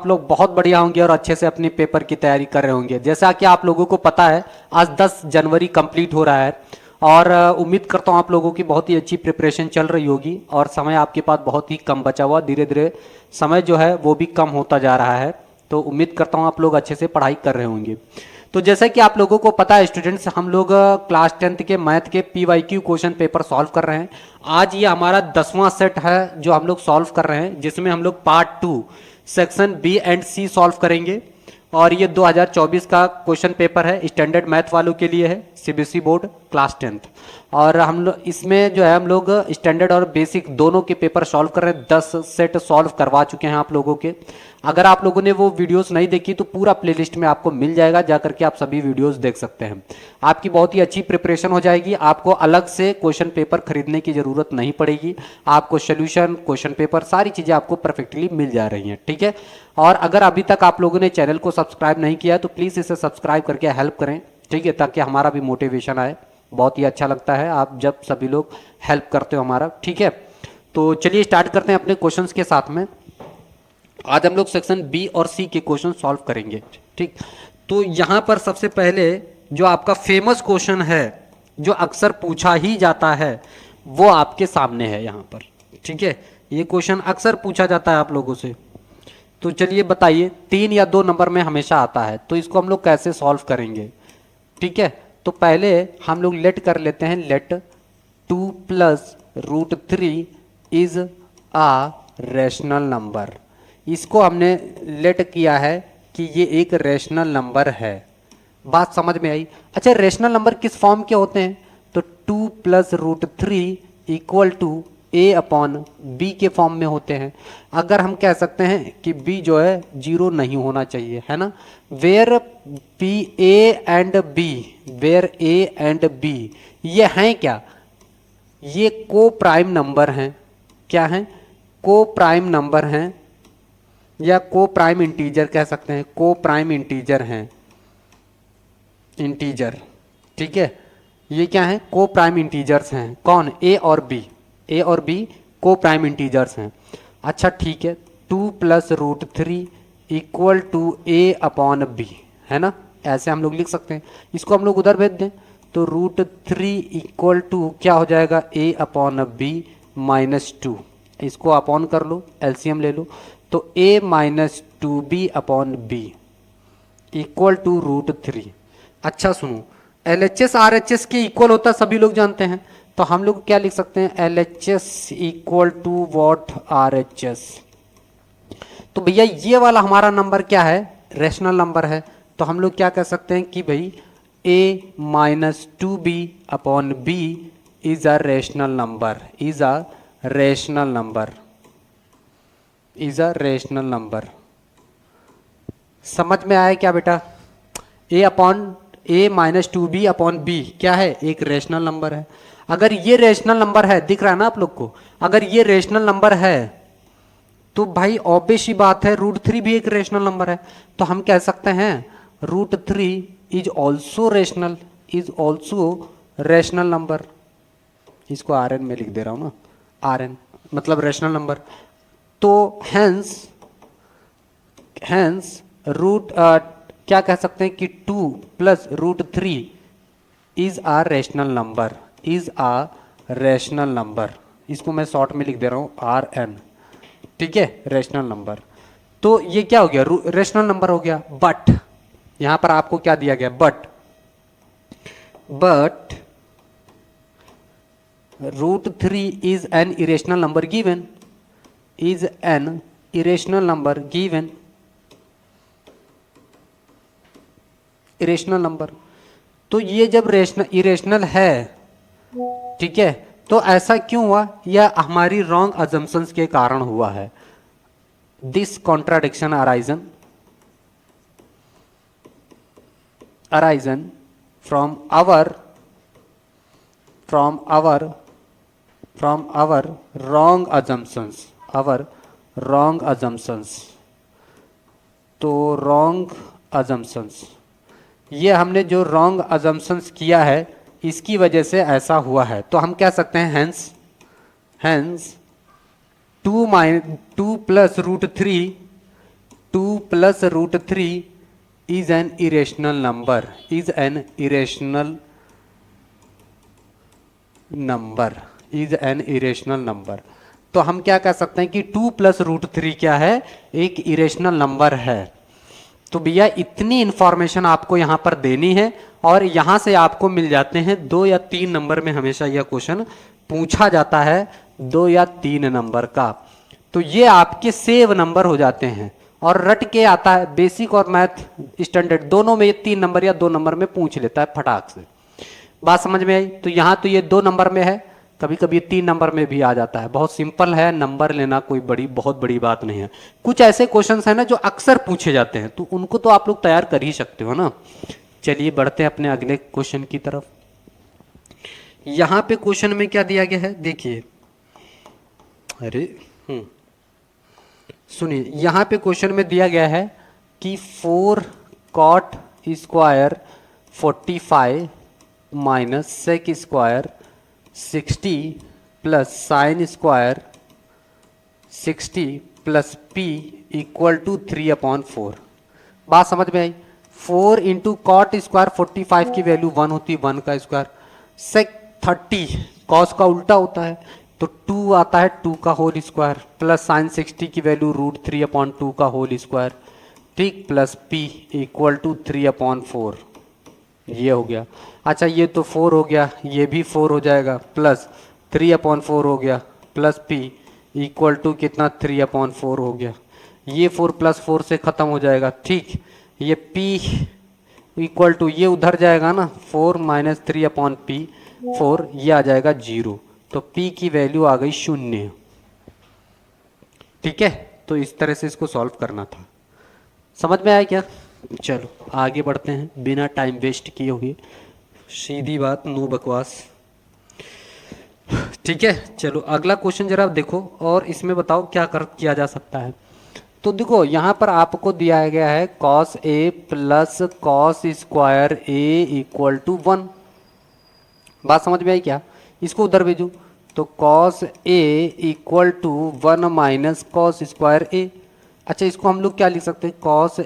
आप लोग बहुत बढ़िया होंगे और अच्छे से अपनी पेपर की तैयारी कर रहे होंगे। जैसा कि आप लोगों को पता है, आज 10 जनवरी कंप्लीट हो रहा है और उम्मीद करता हूँ आप लोगों की बहुत ही अच्छी प्रिपरेशन चल रही होगी और समय आपके पास बहुत ही कम बचा हुआ, धीरे धीरे समय जो है वो भी कम होता जा रहा है। तो उम्मीद करता हूँ आप लोग अच्छे से पढ़ाई कर रहे होंगे। तो जैसा कि आप लोगों को पता है स्टूडेंट्स, हम लोग क्लास 10th के मैथ के PYQ क्वेश्चन पेपर सॉल्व कर रहे हैं। आज ये हमारा 10वां सेट है जो हम लोग सॉल्व कर रहे हैं, जिसमें हम लोग part 2 section B and C solve करेंगे। और ये 2024 का क्वेश्चन पेपर है, स्टैंडर्ड मैथ वालों के लिए है, CBSE बोर्ड क्लास 10th। और हम लोग इसमें जो है हम लोग स्टैंडर्ड और बेसिक दोनों के पेपर सॉल्व कर रहे हैं। 10 सेट सॉल्व करवा चुके हैं आप लोगों के। अगर आप लोगों ने वो वीडियोस नहीं देखी तो पूरा प्लेलिस्ट में आपको मिल जाएगा, जाकर के आप सभी वीडियोस देख सकते हैं। आपकी बहुत ही अच्छी प्रिपरेशन हो जाएगी, आपको अलग से क्वेश्चन पेपर खरीदने की जरूरत नहीं पड़ेगी। आपको सोल्यूशन, क्वेश्चन पेपर, सारी चीज़ें आपको परफेक्टली मिल जा रही हैं, ठीक है। और अगर अभी तक आप लोगों ने चैनल को सब्सक्राइब नहीं किया तो प्लीज़ इसे सब्सक्राइब करके हेल्प करें, ठीक है, ताकि हमारा भी मोटिवेशन आए। बहुत ही अच्छा लगता है आप जब सभी लोग हेल्प करते हो हमारा, ठीक है। तो चलिए स्टार्ट करते हैं अपने क्वेश्चंस के साथ में। आज हम लोग सेक्शन बी और सी के क्वेश्चन सॉल्व करेंगे, ठीक। तो यहाँ पर सबसे पहले जो आपका फेमस क्वेश्चन है, जो अक्सर पूछा ही जाता है, वो आपके सामने है यहाँ पर, ठीक है। ये क्वेश्चन अक्सर पूछा जाता है आप लोगों से। तो चलिए बताइए, 3 या 2 नंबर में हमेशा आता है, तो इसको हम लोग कैसे सॉल्व करेंगे, ठीक है। तो पहले हम लोग लेट कर लेते हैं, let 2 + √3 is a rational number. इसको हमने लेट किया है कि ये एक रैशनल नंबर है। बात समझ में आई? अच्छा, रैशनल नंबर किस फॉर्म के होते हैं? तो 2 + √3 = a/b के फॉर्म में होते हैं। अगर हम कह सकते हैं कि b जो है 0 नहीं होना चाहिए, है ना। वेयर a एंड b ये हैं क्या? ये को प्राइम नंबर हैं। क्या हैं? को प्राइम नंबर हैं, या को प्राइम इंटीजर कह सकते हैं। को प्राइम इंटीजर हैं, इंटीजर, ठीक है। ये क्या है? को प्राइम इंटीजर्स हैं। कौन? ए और बी को प्राइम इंटीजर्स हैं। अच्छा ठीक है, 2 + √3 = a/b, है ना। ऐसे हम लोग लिख सकते हैं। इसको हम लोग उधर भेज दें तो √3 = क्या हो जाएगा? a/b -2। इसको अपॉन कर लो, एलसीएम ले लो, तो a - 2b/b = √3। अच्छा सुनो, LHS RHS के इक्वल होता है, सभी लोग जानते हैं। तो हम लोग क्या लिख सकते हैं? LHS = what RHS। तो भैया ये वाला हमारा नंबर क्या है? रैशनल नंबर है। तो हम लोग क्या कह सकते हैं कि भाई a - 2b/b is a rational number, is a rational number, is a rational number. समझ में आया क्या बेटा? a - 2b/b क्या है? एक रैशनल नंबर है। अगर ये रैशनल नंबर है, दिख रहा है ना आप लोग को, अगर ये रैशनल नंबर है तो भाई ऑब्वियस ही बात है √3 भी एक रैशनल नंबर है। तो हम कह सकते हैं √3 is also rational, is also rational number. इसको RN में लिख दे रहा हूं ना, RN मतलब रैशनल नंबर। तो हैंस रूट क्या कह सकते हैं कि 2 + √3 is a rational number, is a rational number. इसको मैं शॉर्ट में लिख दे रहा हूं RN, ठीक है, रैशनल नंबर। तो ये क्या हो गया? रैशनल नंबर हो गया। बट यहां पर आपको क्या दिया गया? But √3 is an irrational number given, is an irrational number given, irrational number. तो ये जब इरेशनल है, ठीक है, तो ऐसा क्यों हुआ? यह हमारी रॉन्ग अजम्पशंस के कारण हुआ है। This contradiction arisen from our wrong assumptions, our wrong assumptions। तो रॉन्ग assumptions, ये हमने जो रॉन्ग assumptions किया है इसकी वजह से ऐसा हुआ है। तो हम कह सकते हैं hence 2 + √3 2 plus root 3 is an irrational number, is an irrational number, is an irrational number. तो हम क्या कह सकते हैं कि 2 प्लस रूट 3 क्या है, एक इरेशनल नंबर है। तो भैया इतनी इंफॉर्मेशन आपको यहां पर देनी है और यहां से आपको मिल जाते हैं 2 या 3 नंबर में हमेशा यह क्वेश्चन पूछा जाता है, 2 या 3 नंबर का। तो ये आपके सेव नंबर हो जाते हैं और रट के आता है, बेसिक और मैथ स्टैंडर्ड दोनों में ये 3 नंबर या 2 नंबर में पूछ लेता है फटाक से। बात समझ में आई? तो यहां तो ये 2 नंबर में है, कभी कभी 3 नंबर में भी आ जाता है। बहुत सिंपल है, नंबर लेना कोई बहुत बड़ी बात नहीं है। कुछ ऐसे क्वेश्चंस हैं ना जो अक्सर पूछे जाते हैं, तो उनको तो आप लोग तैयार कर ही सकते हो ना। चलिए बढ़ते हैं अपने अगले क्वेश्चन की तरफ। यहां पे क्वेश्चन में क्या दिया गया है देखिए, अरे सुनिए, यहां पे क्वेश्चन में दिया गया है कि 4 cot square 45 minus sec square 60 plus sine square 60 plus P equal to 3/4। बात समझ में आई? 4 इंटू कॉट स्क्वायर 45 की वैल्यू 1 होती है, 1 का स्क्वायर, सेक 30 कॉस का उल्टा होता है तो 2 आता है, 2 का होल स्क्वायर, प्लस साइन 60 की वैल्यू √3/2 का होल स्क्वायर, ठीक, प्लस पी इक्वल टू 3/4। ये हो गया। अच्छा ये तो 4 हो गया, ये भी 4 हो जाएगा, प्लस 3/4 हो गया, प्लस पी इक्वल टू कितना 3/4 हो गया। ये 4 प्लस 4 से खत्म हो जाएगा, ठीक। ये p इक्वल टू ये उधर जाएगा ना, 4 माइनस 3/4, ये आ जाएगा 0। तो p की वैल्यू आ गई 0। ठीक है, तो इस तरह से इसको सॉल्व करना था। समझ में आया क्या? चलो आगे बढ़ते हैं बिना टाइम वेस्ट किए हुए, सीधी बात, नो बकवास। ठीक है, चलो अगला क्वेश्चन जरा देखो और इसमें बताओ क्या किया जा सकता है। तो देखो यहाँ पर आपको दिया गया है cos a plus cos square A equal to 1। बात समझ में आई क्या? इसको उधर भेजो तो cos a equal to 1 minus cos square a. अच्छा इसको हम लोग क्या लिख सकते हैं, cos a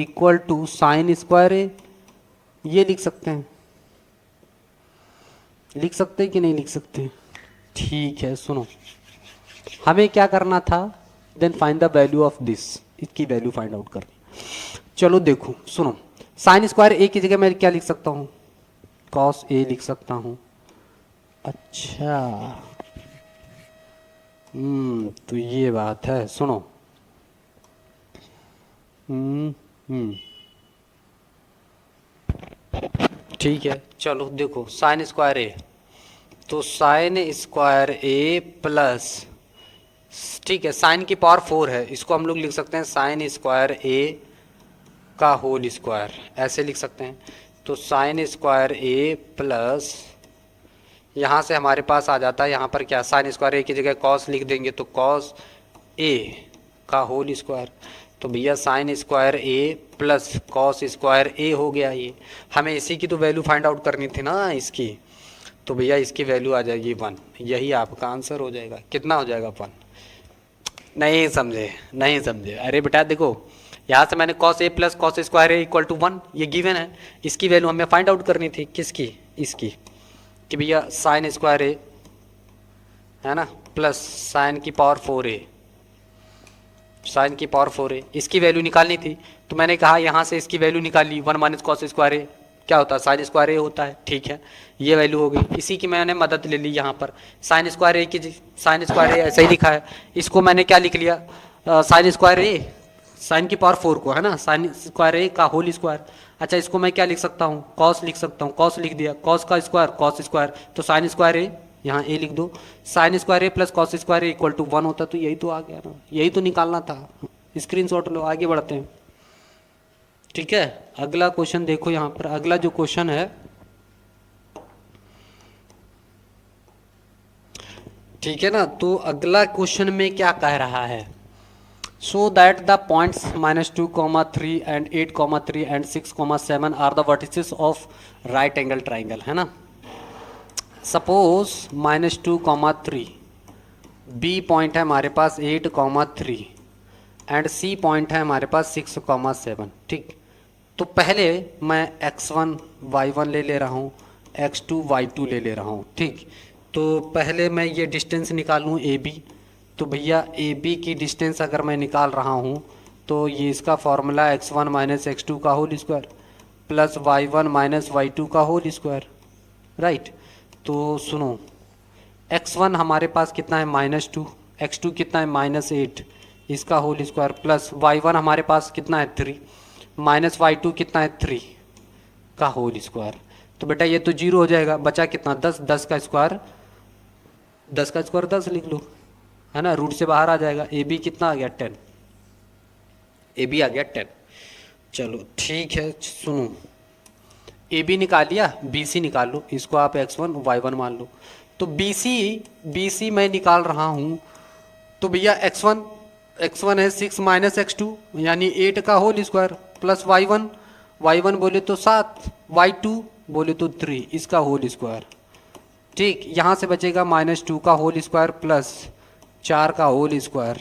equal to sine square a, ये लिख सकते हैं। लिख सकते हैं कि नहीं लिख सकते? ठीक है, सुनो, हमें क्या करना था, then find the value of this, इसकी वैल्यू फाइंड आउट करनी। चलो देखो सुनो, साइन स्क्वायर ए की जगह मैं क्या लिख सकता हूँ, कॉस ए लिख सकता हूँ। अच्छा तो ये बात है, सुनो। ठीक है, चलो देखो साइन स्क्वायर ए, तो साइन स्क्वायर ए प्लस, ठीक है, साइन की पावर 4 है, इसको हम लोग लिख सकते हैं साइन स्क्वायर ए का होल स्क्वायर, ऐसे लिख सकते हैं। तो साइन स्क्वायर ए प्लस, यहाँ से हमारे पास आ जाता है, यहाँ पर क्या, साइन स्क्वायर ए की जगह कॉस लिख देंगे तो कॉस ए का होल स्क्वायर। तो भैया sine square A plus cos square A हो गया। ये हमें इसी की तो वैल्यू फाइंड आउट करनी थी ना इसकी, तो भैया इसकी वैल्यू आ जाएगी 1, यही आपका आंसर हो जाएगा। कितना हो जाएगा 1? नहीं समझे, नहीं समझे? अरे बेटा देखो, यहाँ से मैंने cos A plus cos square A equal to 1, ये गिवन है, इसकी वैल्यू हमें फाइंड आउट करनी थी। किसकी? इसकी, कि भैया साइन स्क्वायर ए है ना प्लस साइन की पावर 4a, साइन की पावर 4a, इसकी वैल्यू निकालनी थी। तो मैंने कहा यहाँ से इसकी वैल्यू निकाली, 1 माइनस कॉस स्क्वायर ए क्या होता है, साइन स्क्वायर ए होता है। ठीक है, ये वैल्यू हो गई, इसी की मैंने मदद ले ली। यहाँ पर साइन स्क्वायर ए की, साइन स्क्वायर ए ऐसा ही लिखा है, इसको मैंने क्या लिख लिया, साइन स्क्वायर ए, साइन की पावर 4 को है ना, साइन स्क्वायर ए का होल स्क्वायर। अच्छा इसको मैं क्या लिख सकता हूँ, कॉस लिख सकता हूँ, कॉस लिख दिया, कॉस का स्क्वायर कॉस स्क्वायर, तो साइन स्क्वायर ए, यहाँ ए लिख दो, sine square A plus cos square A equal to 1 होता, तो यही तो आ गया ना, यही तो निकालना था। स्क्रीनशॉट लो, आगे बढ़ते हैं। ठीक है, अगला क्वेश्चन देखो, यहाँ पर अगला जो क्वेश्चन है, ठीक है ना, तो अगला क्वेश्चन में क्या कह रहा है, so that the points -2, 3 and 8, 3 and 6, 7 are the vertices of right angle triangle, है ना। सपोज -2, 3, बी पॉइंट है हमारे पास 8, 3, एंड सी पॉइंट है हमारे पास 6,7। ठीक, तो पहले मैं x1 y1 ले रहा हूँ, x2 y2 ले रहा हूँ। ठीक, तो पहले मैं ये डिस्टेंस निकालूँ ए बी। तो भैया ए बी की डिस्टेंस अगर मैं निकाल रहा हूँ तो ये इसका फॉर्मूला x1 माइनस x2 का whole square plus y1 minus y2 का होल स्क्वायर, राइट। तो सुनो, x1 हमारे पास कितना है -2, x2 कितना है -8, इसका होल स्क्वायर प्लस y1 हमारे पास कितना है 3, माइनस y2 कितना है 3 का होल स्क्वायर। तो बेटा ये तो 0 हो जाएगा, बचा कितना 10, 10 का स्क्वायर 10 लिख लो, है ना, रूट से बाहर आ जाएगा। ए बी कितना आ गया 10, ए बी आ गया 10। चलो ठीक है, सुनो, ए बी निकाल लिया, बी सी निकाल लो, इसको आप x1 y1 मान लो। तो बी सी मैं निकाल रहा हूँ, तो भैया x1 है 6 माइनस x2 यानी 8 का होल स्क्वायर प्लस y1 बोले तो 7, y2 बोले तो 3 इसका होल स्क्वायर। ठीक, यहाँ से बचेगा -2 का होल स्क्वायर प्लस 4 का होल स्क्वायर,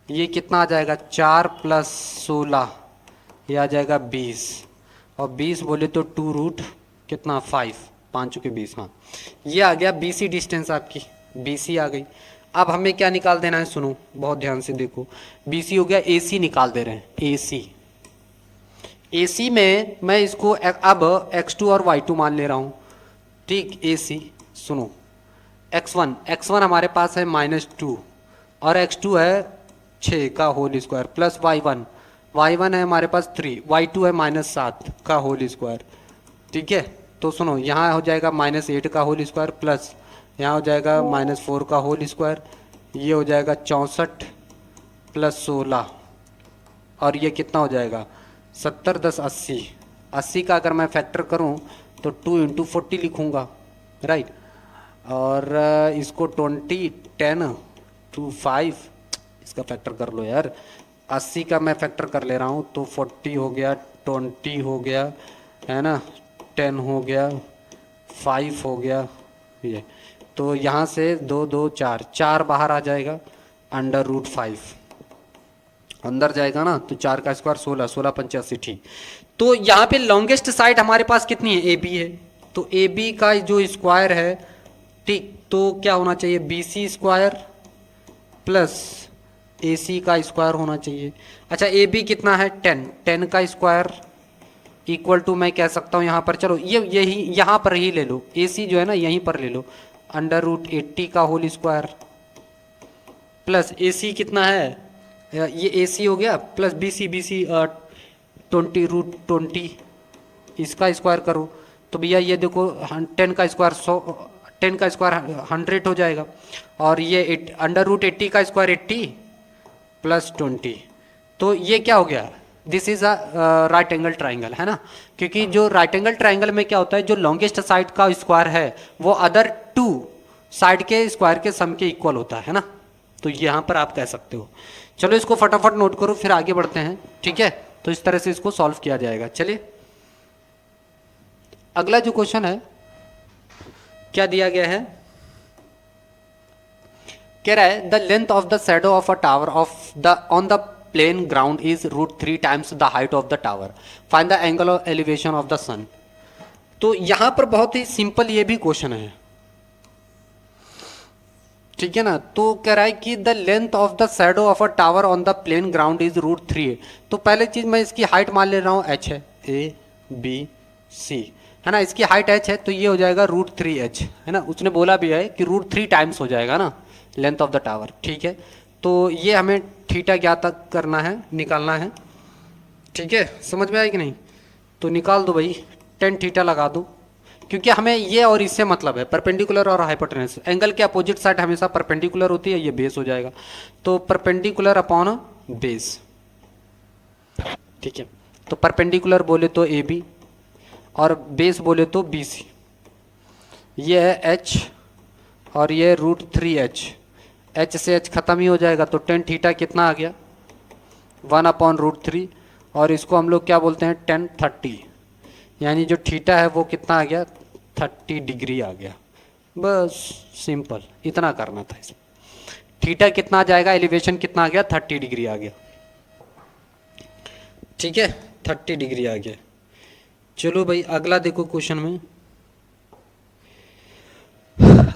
ये कितना आ जाएगा 4 प्लस 16, ये आ जाएगा 20, और 20 बोले तो 2 रूट कितना 5, 5 चुके 20। हाँ, ये आ गया बी सी डिस्टेंस, आपकी बी सी आ गई। अब हमें क्या निकाल देना है, सुनो बहुत ध्यान से देखो, बी सी हो गया, ए सी निकाल दे रहे हैं, ए सी में मैं इसको अब x2 और y2 मान ले रहा हूँ। ठीक, ए सी सुनो, x1 हमारे पास है -2 और x2 है 6 का होल स्क्वायर प्लस y1 है हमारे पास 3, y2 है -7 का होल स्क्वायर। ठीक है, तो सुनो, यहाँ हो जाएगा -8 का होल स्क्वायर प्लस यहाँ हो जाएगा -4 का होल स्क्वायर, ये हो जाएगा 64 प्लस 16, और ये कितना हो जाएगा 70, 10, 80, 80 का अगर मैं फैक्टर करूँ तो 2 × 40 लिखूँगा, राइट। और इसको 20, 10, 2, 5 इसका फैक्टर कर लो यार, 80 का मैं फैक्टर कर ले रहा हूँ, तो 40 हो गया, 20 हो गया, है ना, 10 हो गया, 5 हो गया, ये तो यहाँ से 2, 2, 4 बाहर आ जाएगा, √5 अंदर जाएगा ना, तो 4 का स्क्वायर 16, 16 85। ठीक, तो यहाँ पे लॉन्गेस्ट साइड हमारे पास कितनी है, ए बी है, तो ए बी का जो स्क्वायर है, ठीक, तो क्या होना चाहिए बी सी स्क्वायर प्लस ए सी का स्क्वायर होना चाहिए। अच्छा, ए बी कितना है 10 का स्क्वायर इक्वल टू, मैं कह सकता हूँ यहाँ पर, चलो यही यहाँ पर ही ले लो, ए सी जो है ना यहीं पर ले लो, √80 का होल स्क्वायर प्लस ए सी कितना है, ये ए सी हो गया प्लस बी सी 20 इसका स्क्वायर करो, तो भैया ये देखो 10 का स्क्वायर 100 हो जाएगा, और ये √80 का स्क्वायर 80 प्लस 20, तो ये क्या हो गया, this is a right angle triangle, है ना, क्योंकि जो राइट एंगल ट्राइंगल में क्या होता है, जो लॉन्गेस्ट साइड का स्क्वायर है वो अदर 2 साइड के स्क्वायर के सम के इक्वल होता है ना, तो यहाँ पर आप कह सकते हो। चलो इसको फटाफट नोट करो, फिर आगे बढ़ते हैं। ठीक है, तो इस तरह से इसको सॉल्व किया जाएगा। चलिए अगला जो क्वेश्चन है, क्या दिया गया है, कह रहा है the length of the shadow of a tower of the on the plane ground is √3 times the height of the tower, find the angle of elevation of the sun. तो यहां पर बहुत ही सिंपल ये भी क्वेश्चन है, ठीक है ना। तो कह रहा है कि the length of the shadow of a tower on the plane ground is √3। तो पहले चीज मैं इसकी हाइट मान ले रहा हूं, h है, ABC, है ना, इसकी हाइट h है, तो ये हो जाएगा √3h, है ना, उसने बोला भी है कि √3 टाइम्स हो जाएगा ना लेंथ ऑफ द टावर। ठीक है, तो ये हमें थीटा ज्ञात करना है, निकालना है। ठीक है, समझ में आया कि नहीं, तो निकाल दो भाई, tan थीटा लगा दो, क्योंकि हमें ये और इससे मतलब है, परपेंडिकुलर और हाइपोटेनस, एंगल के अपोजिट साइड हमेशा परपेंडिकुलर होती है, ये बेस हो जाएगा, तो परपेंडिकुलर अपॉन बेस। ठीक है, तो परपेंडिकुलर बोले तो ए बी और बेस बोले तो बी सी, ये है एच और ये √3h, एच से एच खत्म ही हो जाएगा, तो tan थीटा कितना आ गया 1/√3, और इसको हम लोग क्या बोलते हैं tan 30, यानी जो थीटा है वो कितना आ गया 30 डिग्री आ गया। बस सिंपल इतना करना था इसमें, थीटा कितना आ जाएगा, एलिवेशन कितना आ गया 30 डिग्री आ गया। ठीक है, 30 डिग्री आ गया। चलो भाई अगला देखो क्वेश्चन में,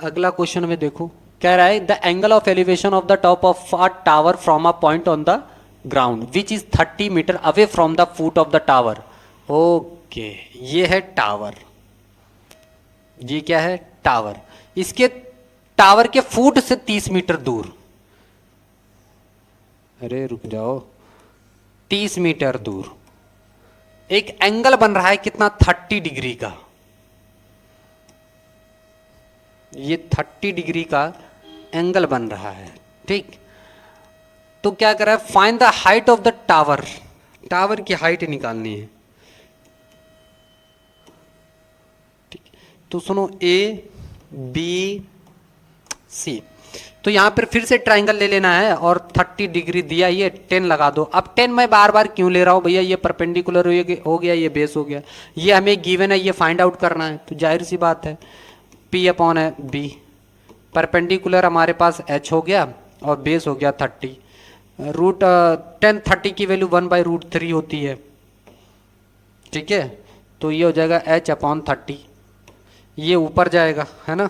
अगला क्वेश्चन में देखो कह रहा है the angle of elevation of the top of a tower from a point on the ground which is 30 metre away from the foot of the tower. Okay, ये है टावर, ये क्या है टावर, इसके टावर के फुट से 30 metre दूर, अरे रुक जाओ, 30 मीटर दूर एक एंगल बन रहा है कितना, 30 डिग्री का, ये 30 डिग्री का एंगल बन रहा है। ठीक, तो क्या कर रहा है, find the height of the tower, tower की हाइट निकालनी है। ठीक, तो सुनो ए बी सी, तो यहां पर फिर से ट्राइंगल ले लेना है और 30 डिग्री दिया, ये 10 लगा दो। अब 10 मैं बार बार क्यों ले रहा हूं भैया, ये परपेंडिकुलर हो गया, ये बेस हो गया, ये हमें गिवन है, ये फाइंड आउट करना है, तो जाहिर सी बात है P अपॉन है B, परपेंडिकुलर हमारे पास H हो गया और बेस हो गया 30, रूट 10 30 की वैल्यू 1/√3 होती है। ठीक है, तो ये हो जाएगा H अपॉन 30, ये ऊपर जाएगा है ना,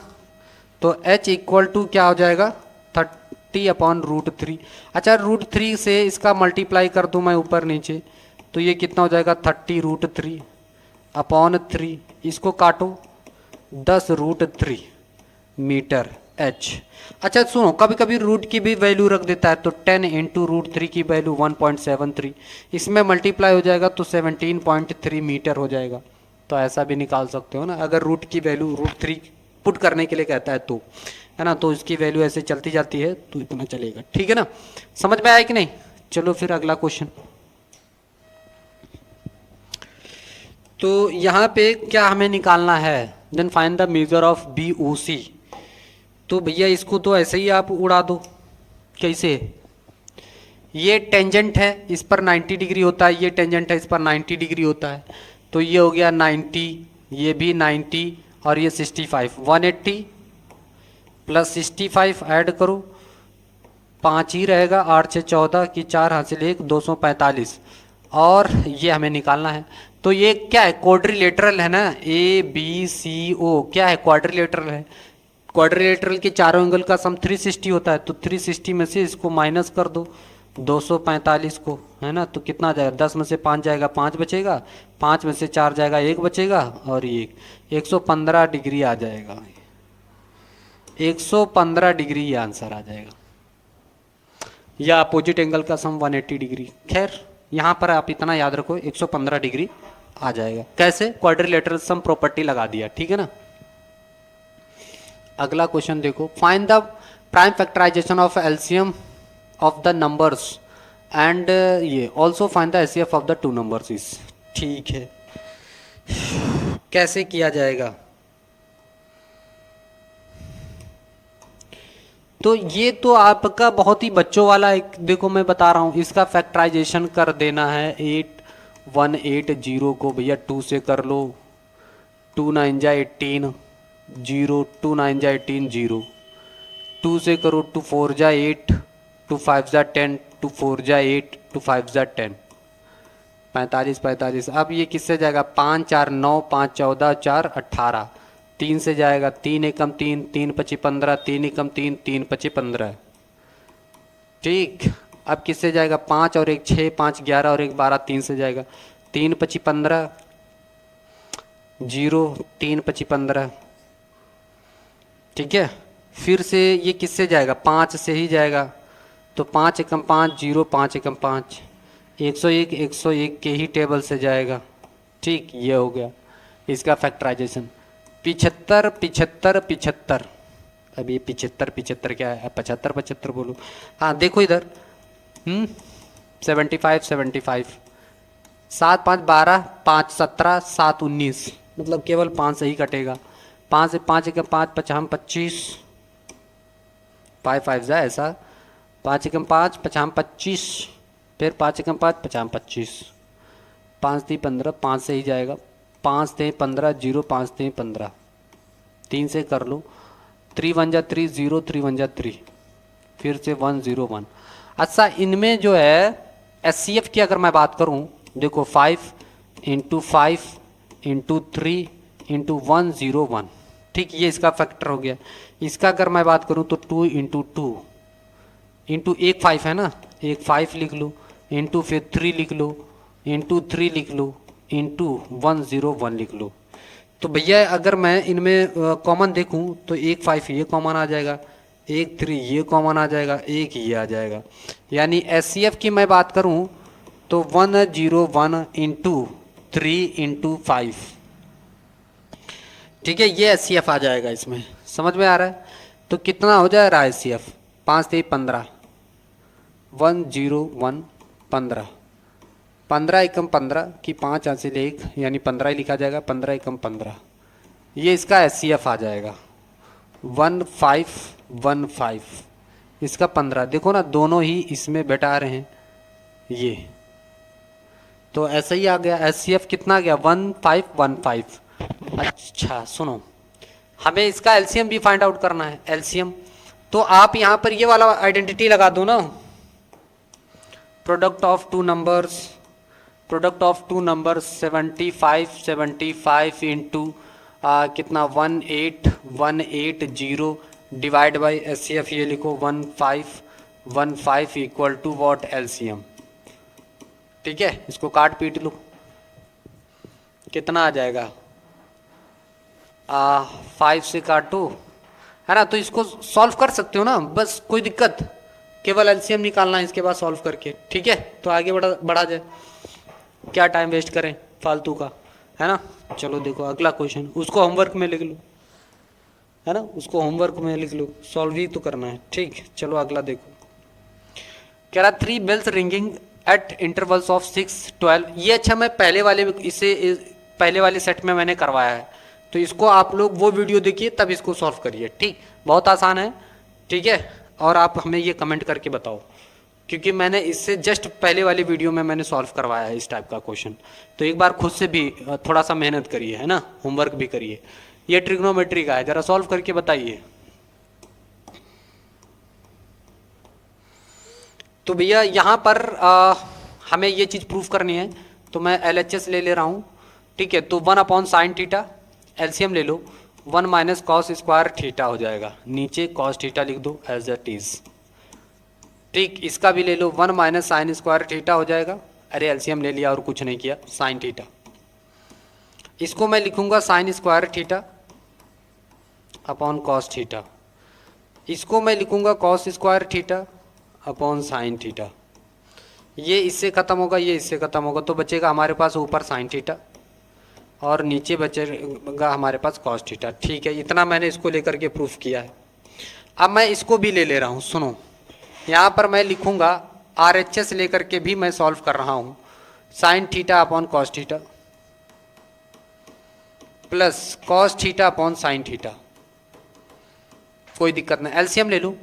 तो H इक्वल टू क्या हो जाएगा 30 अपॉन √3। अच्छा, √3 से इसका मल्टीप्लाई कर दूं मैं ऊपर नीचे, तो ये कितना हो जाएगा 30√3 अपॉन 3, इसको काटो 10√3 मीटर H। अच्छा सुनो, कभी कभी रूट की भी वैल्यू रख देता है, तो 10 इंटू √3 की वैल्यू 1.73, इसमें मल्टीप्लाई हो जाएगा तो 17.3 मीटर हो जाएगा। तो ऐसा भी निकाल सकते हो ना, अगर रूट की वैल्यू √3 पुट करने के लिए कहता है तो, है ना, तो इसकी वैल्यू ऐसे चलती जाती है, तो इतना चलेगा। ठीक है ना, समझ में आया कि नहीं। चलो फिर अगला क्वेश्चन, तो यहाँ पे क्या हमें निकालना है, then find the measure of BOC। तो भैया इसको तो ऐसे ही आप उड़ा दो, कैसे, ये टेंजेंट है, इस पर 90 डिग्री होता है, ये टेंजेंट है, इस पर 90 डिग्री होता है, तो ये हो गया 90, ये भी 90 और ये 65, 180 प्लस 65 ऐड करो, 5 ही रहेगा, 8 से 14 की 4 हासिल 1, 245, और ये हमें निकालना है। तो ये क्या है, क्वाड्रिलेटरल है ना, ABCO क्या है, क्वाड्रिलेटरल है, क्वाड्रिलेटरल के चारों एंगल का सम 360 होता है, तो 360 में से इसको माइनस कर दो 245 को, है ना, तो कितना आ जाएगा, 10 में से 5 जाएगा 5 बचेगा, 5 में से 4 जाएगा 1 बचेगा, और ये 115 डिग्री आ जाएगा, 115 डिग्री ये आंसर आ जाएगा, या अपोजिट एंगल का सम 180 डिग्री। खैर यहाँ पर आप इतना याद रखो 115 डिग्री आ जाएगा। कैसे, क्वाड्रिलेटरल सम प्रॉपर्टी लगा दिया। ठीक है ना, अगला क्वेश्चन देखो, find the prime factorisation of LCM of the numbers and ये also find the HCF of the two numbers is. ठीक है, कैसे किया जाएगा, तो ये तो आपका बहुत ही बच्चों वाला एक, देखो मैं बता रहा हूँ, इसका फैक्टराइजेशन कर देना है 8180 को भैया 2 से कर लो, 2 9 जा 18 0, 2 9 जा 18 0, 2 से करो 2 4 जा 8, 2 5 जा 10, 2 4 जा 8, 2 5 जा 10, 45 45। अब ये किससे जाएगा, 5 4 9, 5 14 4 18, 3 से जाएगा, 3 एकम 3, 3 पची 15, 3 एकम 3, 3 पची 15। ठीक, अब किससे जाएगा, 5 और 1 6, 5 11 और 1 12, 3 से जाएगा, 3 पची 15 0, 3 पची 15। ठीक है, फिर से ये किससे जाएगा, 5 से ही जाएगा, तो 5 एकम 5 0, 5 एकम 5, 101 101 के ही टेबल से जाएगा। ठीक, ये हो गया इसका फैक्टराइजेशन। 75 75 75, अब ये 75 75 क्या है, 75 75 बोलो, हाँ देखो इधर, 75 75, 7 5 12, 5 17, 7 19, मतलब केवल 5 से ही कटेगा, 5 से 5 एकम 5 55 25, 5 5 जा ऐसा, 5 एकम 5 55 25, फिर 5 एकम 5 55 25, 5 3 15, 5 से ही जाएगा, 5 3 15 0, 5 3 15, 3 से कर लो, 3 1 जा 3 0, 3 1 जा 3, फिर से 1 0 1। अच्छा, इनमें जो है एचसीएफ की अगर मैं बात करूं देखो 5 इंटू 5 इंटू 3 इंटू 101, ठीक, ये इसका फैक्टर हो गया। इसका अगर मैं बात करूं तो 2 इंटू 2 इंटू एक 5 है ना, एक 5 लिख लो, इंटू फिर 3 लिख लो, इंटू 3 लिख लो, इंटू 101 लिख लो। तो भैया अगर मैं इनमें कॉमन देखूं तो एक 5 ये कॉमन आ जाएगा, एक 3 ये कॉमन आ जाएगा, एक ये आ जाएगा। यानी एचसीएफ की मैं बात करूं तो 101 इंटू 3 इंटू 5, ठीक है, ये एचसीएफ आ जाएगा इसमें। समझ में आ रहा है? तो कितना हो जा रहा है एचसीएफ? 5 3 15, 101 15, 15 एकम 15 की 5 यहाँ से ले 1 यानी 15 ही लिखा जाएगा, 15 एकम 15, ये इसका एचसीएफ आ जाएगा 1515, इसका 15। देखो ना दोनों ही इसमें बैठा रहे हैं ये, तो ऐसा ही आ गया। एचसीएफ कितना आ गया? 1515। अच्छा सुनो, हमें इसका एलसीएम भी फाइंड आउट करना है, एलसीएम। तो आप यहां पर ये वाला आइडेंटिटी लगा दो ना, product of two numbers, product of two numbers 75 75 into कितना 18180 डिवाइड बाई एचसीएफ, ये लिखो 1515 इक्वल टू व्हाट? एलसीएम। ठीक है, इसको काट पीट लो, कितना आ जाएगा? 5 से काटो, है ना, तो इसको सॉल्व कर सकते हो ना, बस कोई दिक्कत, केवल एलसीएम निकालना है इसके बाद सॉल्व करके। ठीक है, तो आगे बढ़ा जाए, क्या टाइम वेस्ट करें फालतू का, है ना। चलो देखो अगला क्वेश्चन, उसको होमवर्क में लिख लो, है ना, उसको होमवर्क में लिख लो, सॉल्व ही तो करना है। ठीक, चलो अगला देखो, कह रहा 3 bells ringing at intervals of 6 12। ये अच्छा मैं पहले वाले सेट में मैंने करवाया है, तो इसको आप लोग वो वीडियो देखिए तब इसको सॉल्व करिए। ठीक, बहुत आसान है, ठीक है। और आप हमें ये कमेंट करके बताओ, क्योंकि मैंने इससे जस्ट पहले वाली वीडियो में मैंने सॉल्व करवाया है इस टाइप का क्वेश्चन। तो एक बार खुद से भी थोड़ा सा मेहनत करिए, है ना, होमवर्क भी करिए। ये ट्रिग्नोमेट्री का है, जरा सॉल्व करके बताइए। तो भैया यहाँ पर हमें ये चीज़ प्रूफ करनी है, तो मैं LHS ले रहा हूँ। ठीक है, तो 1 साइन थीटा, एलसीएम ले लो, 1 माइनस कॉस स्क्वायर थीटा हो जाएगा, नीचे कॉस थीटा लिख दो एज इट इज। ठीक, इसका भी ले लो, 1 माइनस साइन स्क्वायर थीटा हो जाएगा, अरे एलसीएम ले लिया और कुछ नहीं किया, साइन थीटा। इसको मैं लिखूंगा sine square theta upon cos theta, इसको मैं लिखूंगा cos square theta upon sine theta. ये इससे खत्म होगा, ये इससे खत्म होगा, तो बचेगा हमारे पास ऊपर साइन थीटा और नीचे बचेगा हमारे पास कॉस थीटा। ठीक है, इतना मैंने इसको लेकर के प्रूफ किया है। अब मैं इसको भी ले रहा हूँ, सुनो, यहाँ पर मैं लिखूंगा RHS लेकर के भी मैं सॉल्व कर रहा हूँ, sine theta upon cos theta plus cos theta upon sine theta, कोई दिक्कत नहीं, एलसीएम ले लो,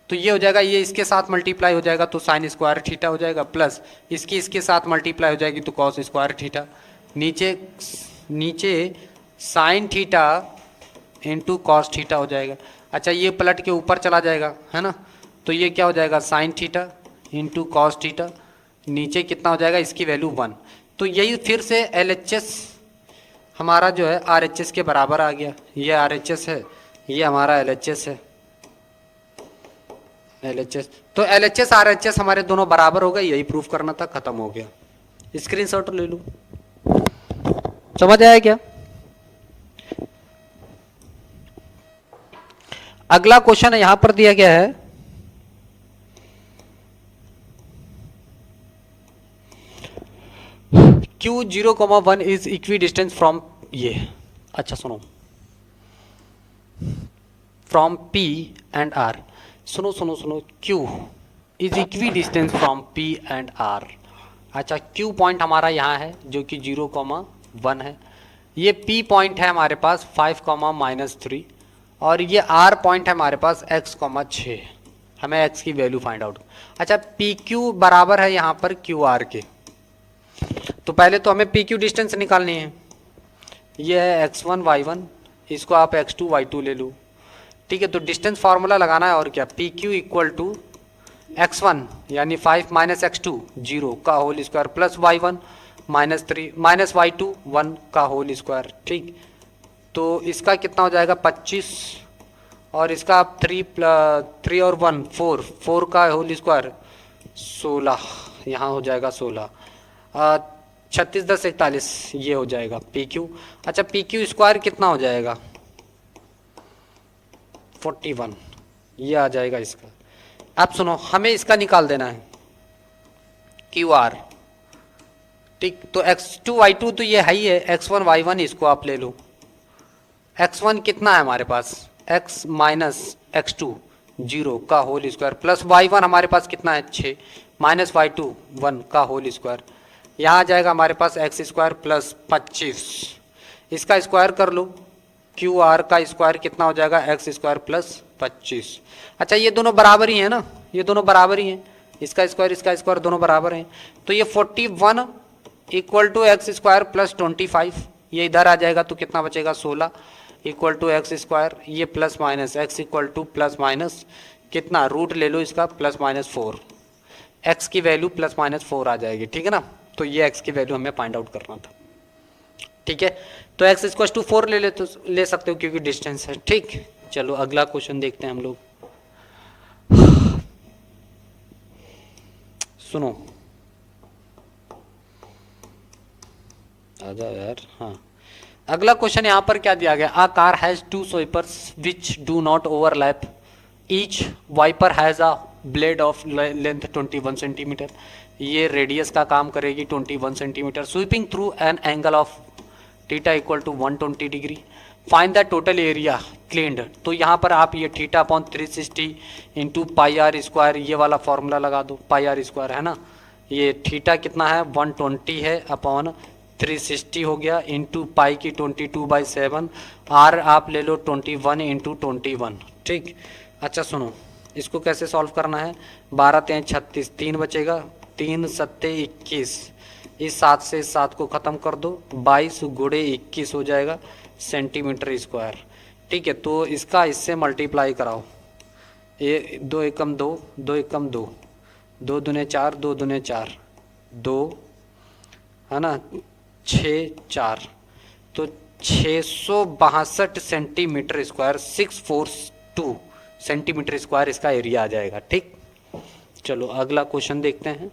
तो ये हो जाएगा, ये इसके साथ मल्टीप्लाई हो जाएगा तो साइन स्क्वायर थीटा हो जाएगा, प्लस इसके साथ मल्टीप्लाई हो जाएगी तो कॉस स्क्वायर थीटा, नीचे sine theta into cos theta हो जाएगा। अच्छा, ये पलट के ऊपर चला जाएगा, है ना, तो ये क्या हो जाएगा? Sine theta into cos theta, नीचे कितना हो जाएगा? इसकी वैल्यू 1। तो यही फिर से LHS हमारा जो है RHS के बराबर आ गया, ये RHS है, ये हमारा LHS है, LHS। तो LHS RHS हमारे दोनों बराबर हो गए, यही प्रूफ करना था, खत्म हो गया। स्क्रीनशॉट ले लो, समझ आया क्या? अगला क्वेश्चन यहां पर दिया गया है, Q 0,1 is equi distance from ये, अच्छा सुनो, फ्रॉम P एंड R, सुनो, Q is equi distance from P and R। अच्छा, Q पॉइंट हमारा यहाँ है जो कि 0,1 है, ये P पॉइंट है हमारे पास 5,-3 और ये R पॉइंट है हमारे पास x,6। हमें x की वैल्यू फाइंड आउट। अच्छा, PQ बराबर है यहाँ पर QR के, तो पहले तो हमें PQ डिस्टेंस निकालनी है, ये है x1 y1, इसको आप x2 y2 ले लो। ठीक है, तो डिस्टेंस फार्मूला लगाना है और क्या, PQ इक्वल टू x1 यानी 5 माइनस x2 0 का whole square plus y1 minus 3 minus y2 1 का होल स्क्वायर। ठीक, तो इसका कितना हो जाएगा 25 और इसका 3 और 1 4 का होल स्क्वायर 16, यहाँ हो जाएगा 16। 36 10 41 ये हो जाएगा पी क्यू। अच्छा पी क्यू स्क्वायर कितना हो जाएगा 41, ये आ जाएगा इसका। अब सुनो हमें इसका निकाल देना है क्यू आर। ठीक, तो x2 y2 तो ये है ही है, x1 y1 इसको आप ले लो। x1 कितना है हमारे पास x माइनस x2 0 का होल स्क्वायर प्लस y1 हमारे पास कितना है 6 माइनस y2 1 का होल स्क्वायर। यहाँ आ जाएगा हमारे पास x स्क्वायर प्लस 25, इसका स्क्वायर कर लो, क्यू आर का स्क्वायर कितना हो जाएगा x स्क्वायर प्लस 25। अच्छा ये दोनों बराबर ही है ना, ये दोनों बराबर ही हैं, इसका स्क्वायर दोनों बराबर हैं, तो ये 41 equal to X square plus 25, ये इधर आ जाएगा तो कितना बचेगा 16 इक्वल टू एक्स स्क्वायर, ये plus minus X equal to plus minus कितना रूट ले लो इसका प्लस माइनस 4, एक्स की वैल्यू प्लस माइनस 4 आ जाएगी। ठीक है ना, तो ये एक्स की वैल्यू हमें फाइंड आउट करना था। ठीक है, तो एक्स इक्वल टू 4 ले सकते हो क्योंकि डिस्टेंस है। ठीक, चलो अगला क्वेश्चन देखते हैं हम लोग। सुनो आ जाओ यार। हाँ, अगला क्वेश्चन यहाँ पर क्या दिया गया, a car has 2 sweepers which do not overlap, each wiper has a blade of length 21 centimetre, ये रेडियस का काम करेगी 21 centimetre, sweeping through an angle of theta equal to 120 degree, find the total area cleaned. तो यहाँ पर आप ये theta upon 360 into pi R square ये वाला फॉर्मूला लगा दो, पाई आर स्क्वायर है ना, ये थीटा कितना है 120 है अपॉन 360 हो गया इंटू पाई की 22/7, आर आप ले लो 21 इंटू 21। ठीक, अच्छा सुनो इसको कैसे सॉल्व करना है, 12 3 36 3 बचेगा, 3 सत्ते 21, इस 7 से इस 7 को ख़त्म कर दो, 22 गुणे 21 हो जाएगा सेंटीमीटर स्क्वायर। ठीक है, तो इसका इससे मल्टीप्लाई कराओ, ये 2 एकम 2 2 एकम 2 2 दूने 4 2 दूने 4 2 है ना 6 4, तो 662 सेंटीमीटर स्क्वायर 642 सेंटीमीटर स्क्वायर इसका एरिया आ जाएगा। ठीक, चलो अगला क्वेश्चन देखते हैं।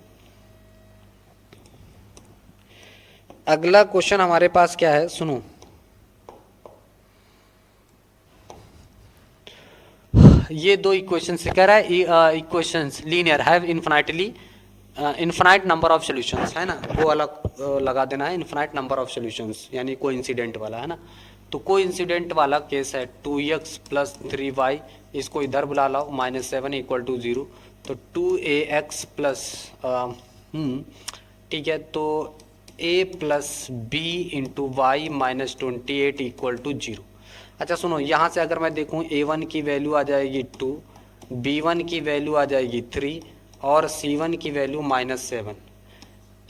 अगला क्वेश्चन हमारे पास क्या है सुनो, ये 2 इक्वेशन से कह रहा है equations linear have infinite number of solutions, है ना, वो अलग लगा देना है, इन्फिनाइट नंबर ऑफ सॉल्यूशंस यानी कोइंसिडेंट वाला, है ना, तो कोइंसिडेंट वाला केस है 2x प्लस 3y, इसको इधर बुला लाओ -7 इक्वल टू 0, तो 2ax प्लस ठीक है, तो a plus b into Y -28 equal to 0। अच्छा सुनो यहाँ से अगर मैं देखूँ a1 की वैल्यू आ जाएगी 2, b1 की वैल्यू आ जाएगी 3 और c1 की वैल्यू -7,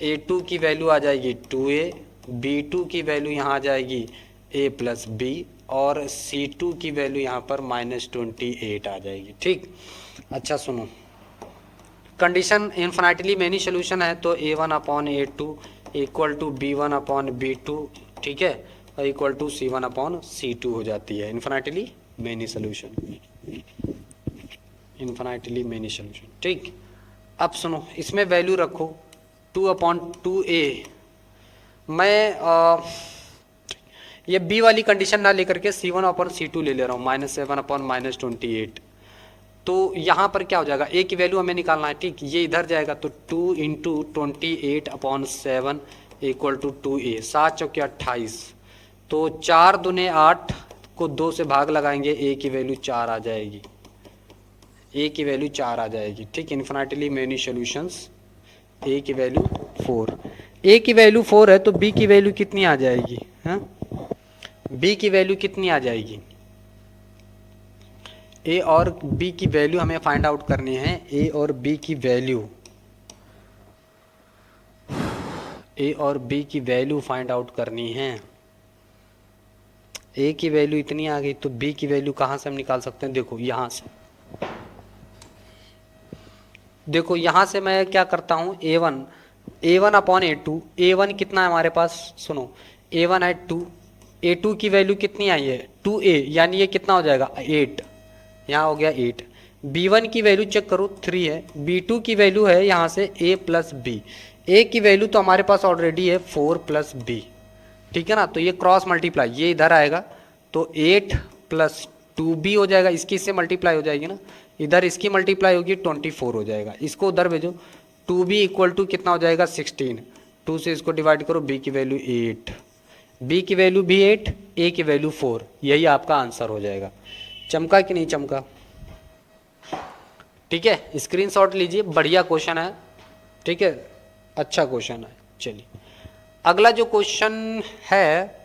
a2 की वैल्यू आ जाएगी 2a, b2 की वैल्यू यहाँ आ जाएगी a प्लस b और c2 की वैल्यू यहाँ पर -28 आ जाएगी। ठीक, अच्छा सुनो कंडीशन इन्फिनिटली मेनी सोल्यूशन है तो a1 upon a2 equal to b1 upon b2, ठीक है, और equal to c1 upon c2 हो जाती है infinitely many solution, infinitely many solution. ठीक, अब सुनो इसमें वैल्यू रखो 2/2a, मैं ये b वाली कंडीशन ना लेकर के c1 अपॉन c2 ले रहा हूँ -7 अपॉन -28, तो यहाँ पर क्या हो जाएगा a की वैल्यू हमें निकालना है। ठीक, ये इधर जाएगा तो 2 into 28 upon 7 equal to 2a, 7 चौके 28, तो 4 दूने 8 को 2 से भाग लगाएंगे a की वैल्यू 4 आ जाएगी, a की वैल्यू 4 आ जाएगी। ठीक, इन्फिनिटली मेनी सॉल्यूशंस a की वैल्यू 4, a की वैल्यू 4 है तो b की वैल्यू कितनी आ जाएगी, हाँ b की वैल्यू कितनी आ जाएगी, a और b की वैल्यू हमें फाइंड आउट करनी है, a और b की वैल्यू, a और b की वैल्यू फाइंड आउट करनी है। a की वैल्यू इतनी आ गई तो b की वैल्यू कहाँ से हम निकाल सकते हैं, देखो यहाँ से देखो यहाँ से मैं क्या करता हूँ, ए वन अपॉन ए वन कितना है हमारे पास, सुनो, ए वन है 2, ए2 की वैल्यू कितनी आई है 2a, यानी ये कितना हो जाएगा 8, यहाँ हो गया 8। b1 की वैल्यू चेक करो 3 है, b2 की वैल्यू है यहाँ से a प्लस बी, a की वैल्यू तो हमारे पास ऑलरेडी है 4 प्लस बी, ठीक है ना। तो ये क्रॉस मल्टीप्लाई, ये इधर आएगा तो 8 प्लस 2b हो जाएगा, इसकी इससे मल्टीप्लाई हो जाएगी ना, इधर इसकी मल्टीप्लाई होगी 24 हो जाएगा, इसको उधर भेजो, 2b इक्वल टू कितना हो जाएगा 16, 2 से इसको डिवाइड करो, b की वैल्यू 8, b की वैल्यू भी 8, a की वैल्यू 4, यही आपका आंसर हो जाएगा। चमका कि नहीं चमका? ठीक है, स्क्रीनशॉट लीजिए, बढ़िया क्वेश्चन है, ठीक है, अच्छा क्वेश्चन है। चलिए अगला जो क्वेश्चन है,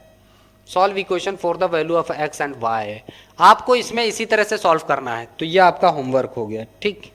solve equation for the value of X and Y, आपको इसमें इसी तरह से सॉल्व करना है, तो ये आपका होमवर्क हो गया, ठीक।